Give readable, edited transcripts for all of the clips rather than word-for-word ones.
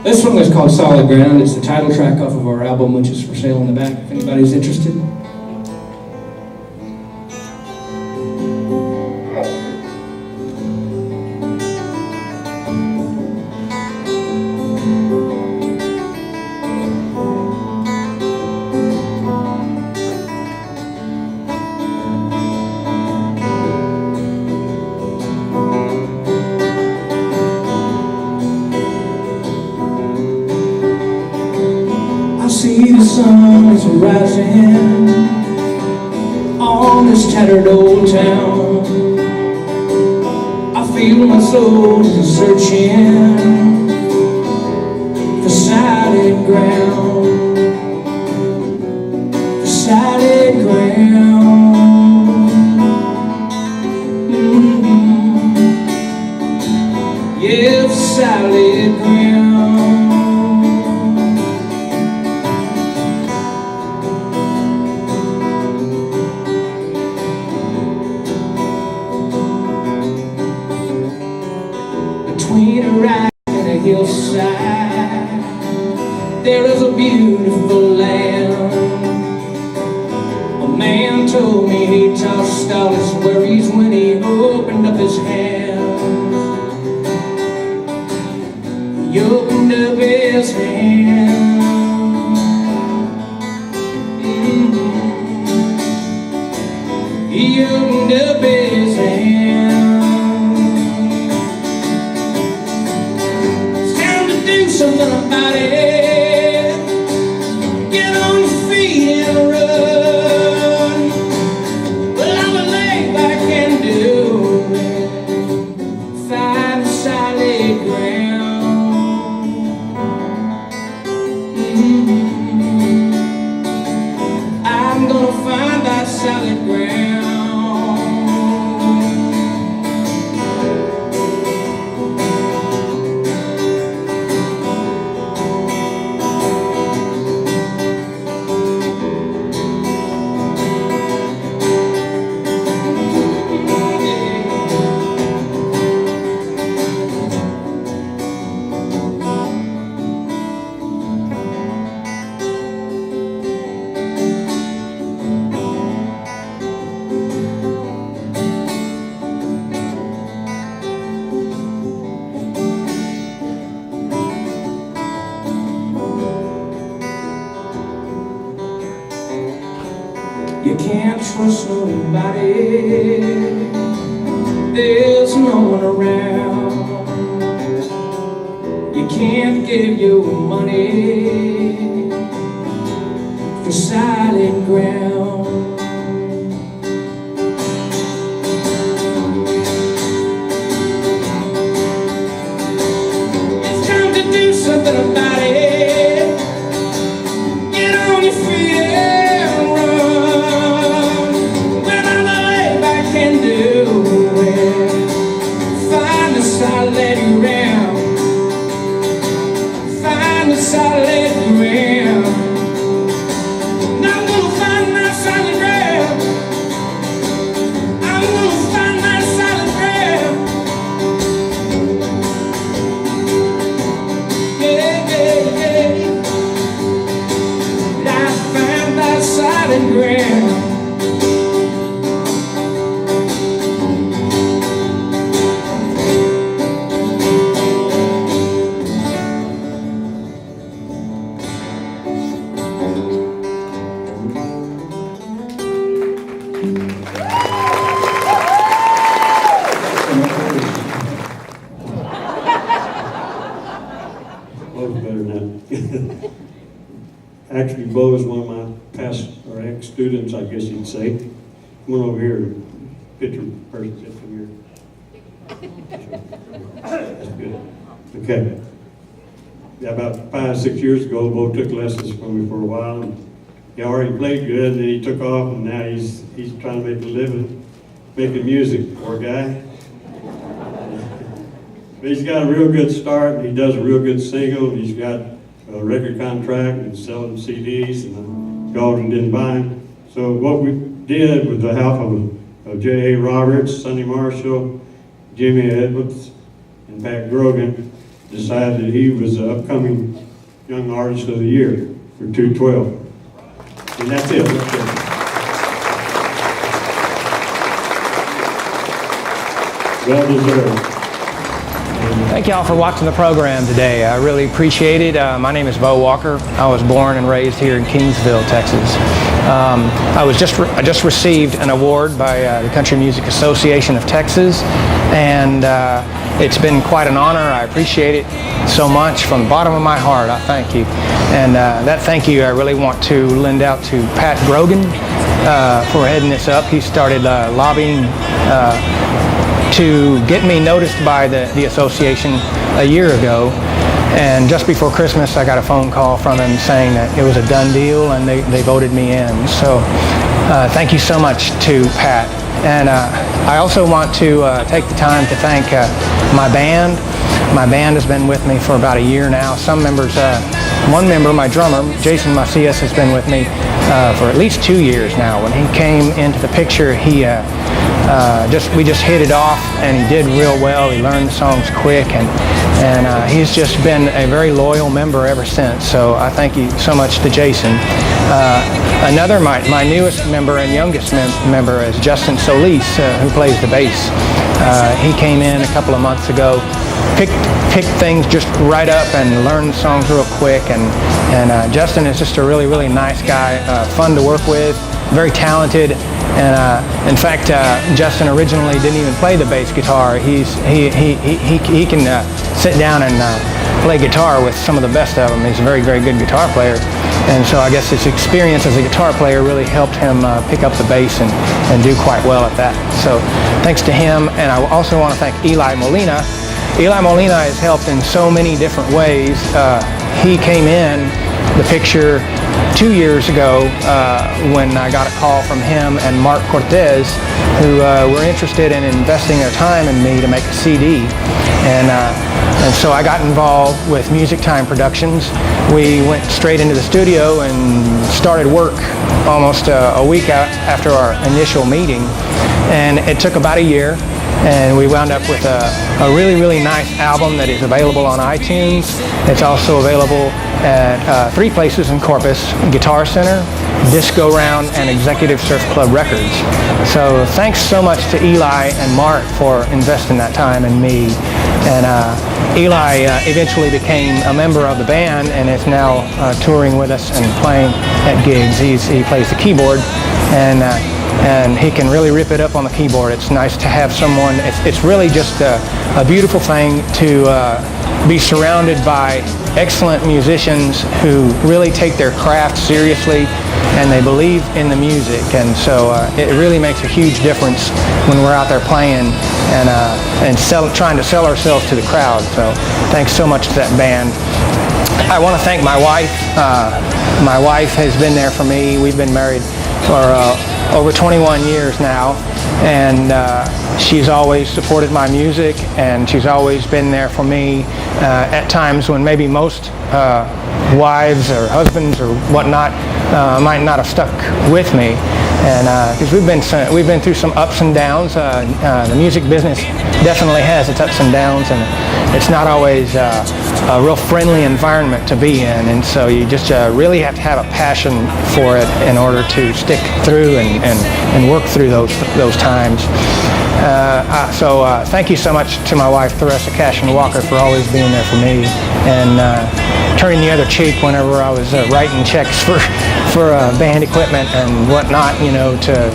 This one was called Solid Ground. It's the title track off of our album, which is for sale in the back, if anybody's interested. See the sun is rising on this tattered old town. I feel my soul is searching for solid ground, for solid ground. Yeah, for solid ground. Between a rock and a hillside, there is a beautiful land. A man told me he tossed all his worries when he opened up his hands. He opened up his hands. He opened up his hands. Something about it. Get on your feet and run. Well, I'm a lay back and do it. Find solid ground. I'm gonna find that solid ground. You can't trust nobody, there's no one around. You can't give your money for solid ground. It's time to do something about it. Get on your feet. Solid ground, find the solid ground. I'm gonna find that solid ground. I'm gonna find that solid ground. Yeah, yeah, yeah. I find that solid ground. Actually, Beau is one of my past or ex-students, I guess you'd say. Come on over here and picture person sit from here. That's good. Okay. Yeah, about 5-6 years ago, Beau took lessons from me for a while, and he already played good, and then he took off, and now he's trying to make a living making music. Poor guy. But he's got a real good start. He does a real good single. He's got a record contract and selling CDs, and God didn't buy him. So what we did with the help of J.A. Roberts, Sonny Marshall, Jimmy Edwards, and Pat Grogan, decided that he was the upcoming Young Artist of the Year for 212. And that's it. Well deserved. Thank y'all for watching the program today. I really appreciate it. My name is Beau Walker. I was born and raised here in Kingsville, Texas. I just received an award by the Country Music Association of Texas, and it's been quite an honor. I appreciate it so much from the bottom of my heart. I thank you. And that thank you I really want to lend out to Pat Grogan for heading this up. He started lobbying to get me noticed by the association a year ago, and just before Christmas I got a phone call from him saying that it was a done deal and they voted me in. So thank you so much to Pat. And I also want to take the time to thank my band. My band has been with me for about a year now. Some members, one member, my drummer, Jason Macias, has been with me for at least 2 years now. When he came into the picture, we just hit it off, and he did real well. He learned the songs quick, and he's just been a very loyal member ever since. So I thank you so much to Jason. Another, my newest member and youngest member is Justin Solis, who plays the bass. He came in a couple of months ago, picked things just right up and learned the songs real quick, and Justin is just a really, really nice guy, fun to work with, very talented. And in fact, Justin originally didn't even play the bass guitar. He can sit down and play guitar with some of the best of them. He's a very, very good guitar player. And so I guess his experience as a guitar player really helped him pick up the bass and do quite well at that. So thanks to him. And I also want to thank Eli Molina. Eli Molina has helped in so many different ways. He came in the picture 2 years ago when I got a call from him and Mark Cortez, who were interested in investing their time in me to make a CD. And so I got involved with Music Time Productions. We went straight into the studio and started work almost a week after our initial meeting. And it took about a year. And we wound up with a really, really nice album that is available on iTunes. It's also available at 3 places in Corpus: Guitar Center, Disco Round, and Executive Surf Club Records. So thanks so much to Eli and Mark for investing that time in me. And Eli eventually became a member of the band and is now touring with us and playing at gigs. He plays the keyboard, and he can really rip it up on the keyboard. It's nice to have someone. It's really just a beautiful thing to be surrounded by excellent musicians who really take their craft seriously and they believe in the music. And so it really makes a huge difference when we're out there playing and trying to sell ourselves to the crowd. So thanks so much to that band. I want to thank my wife. My wife has been there for me. We've been married for over 21 years now, and she's always supported my music, and she's always been there for me at times when maybe most wives or husbands or whatnot might not have stuck with me. And because we've been through some ups and downs. The music business definitely has its ups and downs, and it's not always a real friendly environment to be in. And so you just really have to have a passion for it in order to stick through and work through those times. So thank you so much to my wife, Theresa Cashin Walker, for always being there for me and turning the other cheek whenever I was writing checks for band equipment and whatnot, you know, to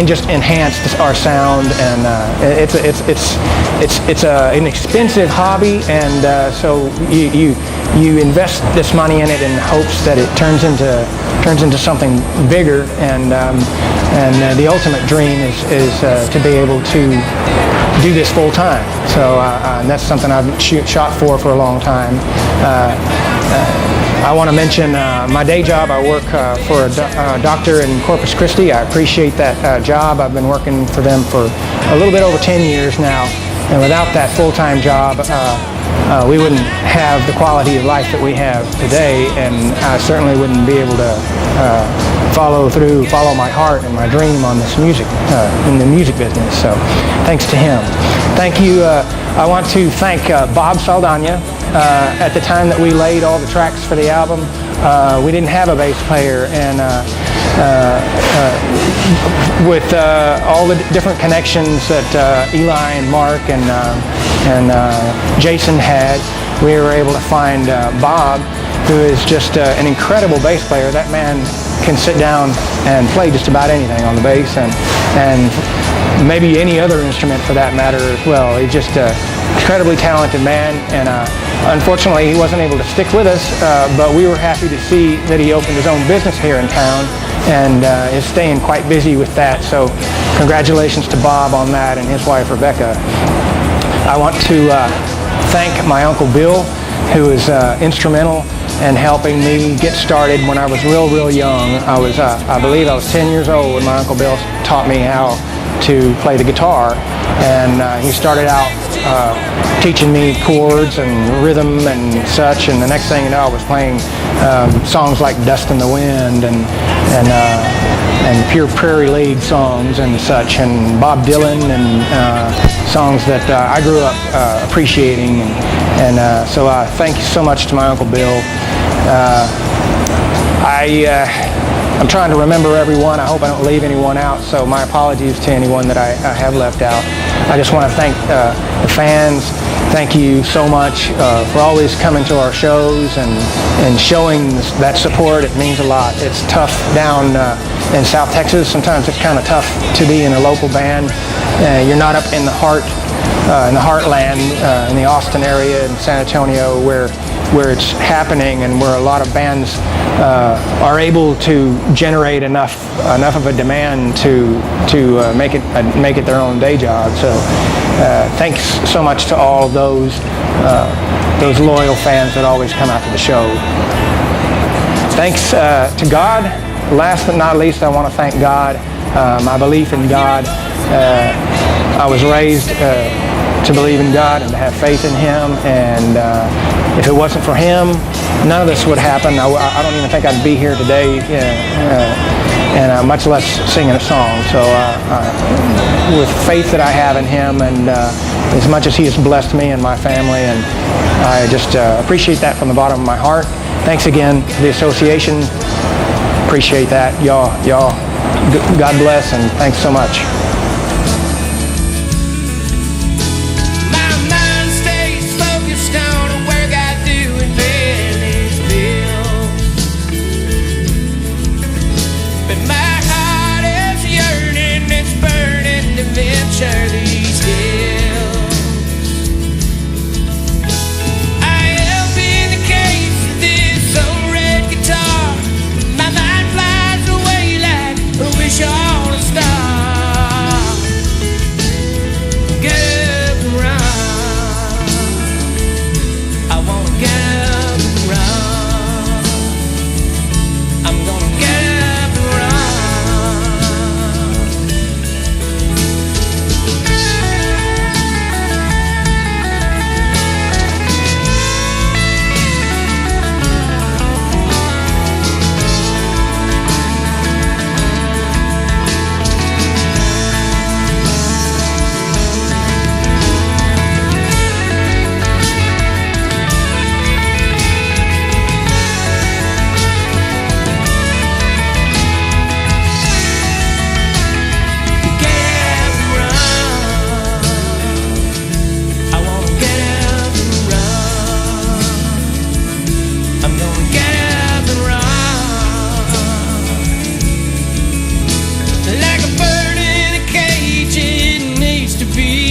just enhance our sound. And it's an expensive hobby, and so you invest this money in it in hopes that it turns into something bigger. And the ultimate dream is to be able to do this full time. So and that's something I've shot for a long time. I want to mention my day job. I work for a doctor in Corpus Christi. I appreciate that job. I've been working for them for a little bit over 10 years now. And without that full-time job, we wouldn't have the quality of life that we have today, and I certainly wouldn't be able to follow my heart and my dream on this music, in the music business. So thanks to him. Thank you I want to thank Bob Saldana. At the time that we laid all the tracks for the album, we didn't have a bass player, and with all the different connections that Eli and Mark and Jason had, we were able to find Bob, who is just an incredible bass player. That man can sit down and play just about anything on the bass, and maybe any other instrument for that matter as well. He's just an incredibly talented man, and unfortunately he wasn't able to stick with us, but we were happy to see that he opened his own business here in town and is staying quite busy with that. So congratulations to Bob on that and his wife Rebecca. I want to thank my Uncle Bill, who is instrumental in helping me get started when I was real young. I believe I was 10 years old when my Uncle Bill taught me how to play the guitar, and he started out teaching me chords and rhythm and such, and the next thing you know, I was playing songs like Dust in the Wind and Pure Prairie League songs and such, and Bob Dylan, and songs that I grew up appreciating, and so thank you so much to my Uncle Bill. I'm trying to remember everyone. I hope I don't leave anyone out, so my apologies to anyone that I have left out. I just want to thank the fans. Thank you so much for always coming to our shows and showing that support. It means a lot. It's tough down in South Texas. Sometimes it's kind of tough to be in a local band. You're not up in the heartland, in the Austin area, in San Antonio, where it's happening, and where a lot of bands are able to generate enough of a demand to make it their own day job. So thanks so much to all of those loyal fans that always come out to the show. Thanks to God. Last but not least, I want to thank God. My belief in God. I was raised to believe in God and to have faith in Him, and if it wasn't for Him, none of this would happen. I don't even think I'd be here today, and much less singing a song. So with faith that I have in Him, and as much as He has blessed me and my family, and I just appreciate that from the bottom of my heart. Thanks again to the association. Appreciate that. Y'all, God bless, and thanks so much.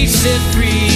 Set free.